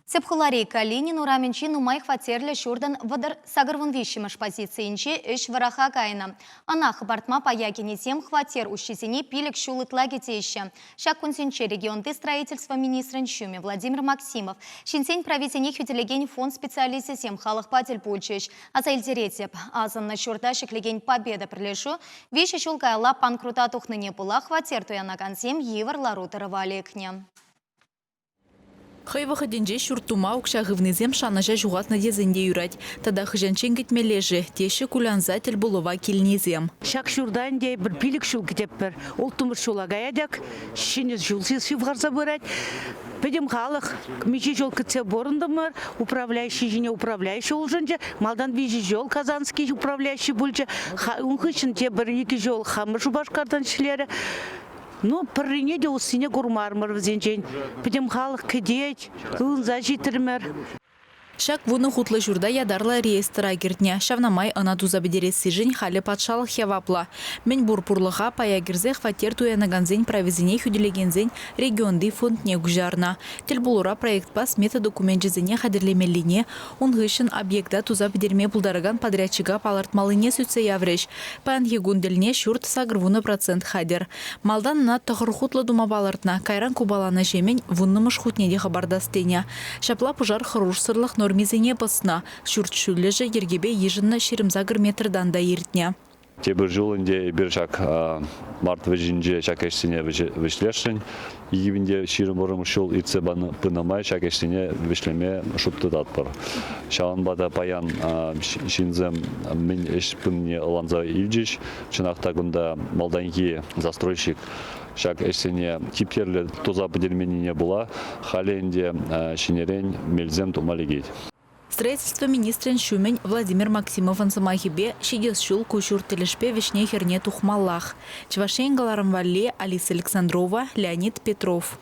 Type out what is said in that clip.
Сепхулари Калинин ураменчин умай хватерлі шурдан вадар сагарвын вишіміш позициинче үш вараха кайна. Анах бартма паякинесем хватер ущезени пилік шулытла кетейші. Шак кунсенче регионды строительства министрин шуме Владимир Максимов. Шинсень правительник хюделеген фонд специалисесем халық патель пульчеш. Азайлдеретеп. Азан на шурда шеклеген победа прилешу. Виші шулкайла панкрута тухныне була хватер туяна кансем евар ларутары валекне. Хай выходенже шуртума укшағывнызем шанажа жуғатна дезінде юрать. Тада хыжанчен кетмележі, теші кулянзатель булова келнезем. Шак шурдан де бір пилік шул кетеп бір. Ол тұмыр шула гаядак, шенез жулсыз шивғарса бұрад. Педем халық, мече жол кітсе борындымыр, управляющий жіне управляющий олжынжа, малдан вижі жол казанский управляющий бұлжа, ұнқышын те бір екі жол хамыр жубашқардан шілері. Ну, парине де усине гурмармар взенчен. Пидем халық кедеть, лынза житермер. Шак вуны хутлы журда ядарла реестра гертне. Шавнамай ана туза бедересі жын халі патшалық хевапла. Мен бурпурлыға паягерзе хватер туянаганзен провизине хүделегензен регионды фонд не гужарна. Телбулура проект пас мета документжезене хадерлемеліне, унгышын объекта туза бедерме булдараган подрядчыга палартмалыне сүтсе явреш. Пан егунделне шурт сагрвуны процент хадер. Малдан на тахыр хутлы дума балартна, кайран кубалана жемен вуннымыш хутнеде хабардастене. Шапла пужар хырушсырлық нормизене басына. Шүртшүллежі ергебе ежінна шерімзагыр метрдан да ертне. Тебір жолынде бір жак март вежінже жак әшсіне вешлешін. Егівінде шерім бұрым шол итсе пынамай жак әшсіне вешлеме шутты датпыр. Шағын бада паян шинзем мен әш пынне ланза илджиш. Чынақтағында малданги застройщик Шак әшсіне типтерлі тоза бідерменіне була, халенде шинерен мелзем тумалегейд. Строительство министрин шумен Владимир Максимов ансамахибе шидес шул кушур телешпе вишне херне тухмаллах. Чвашен Галарамвалле, Алиса Александрова, Леонид Петров.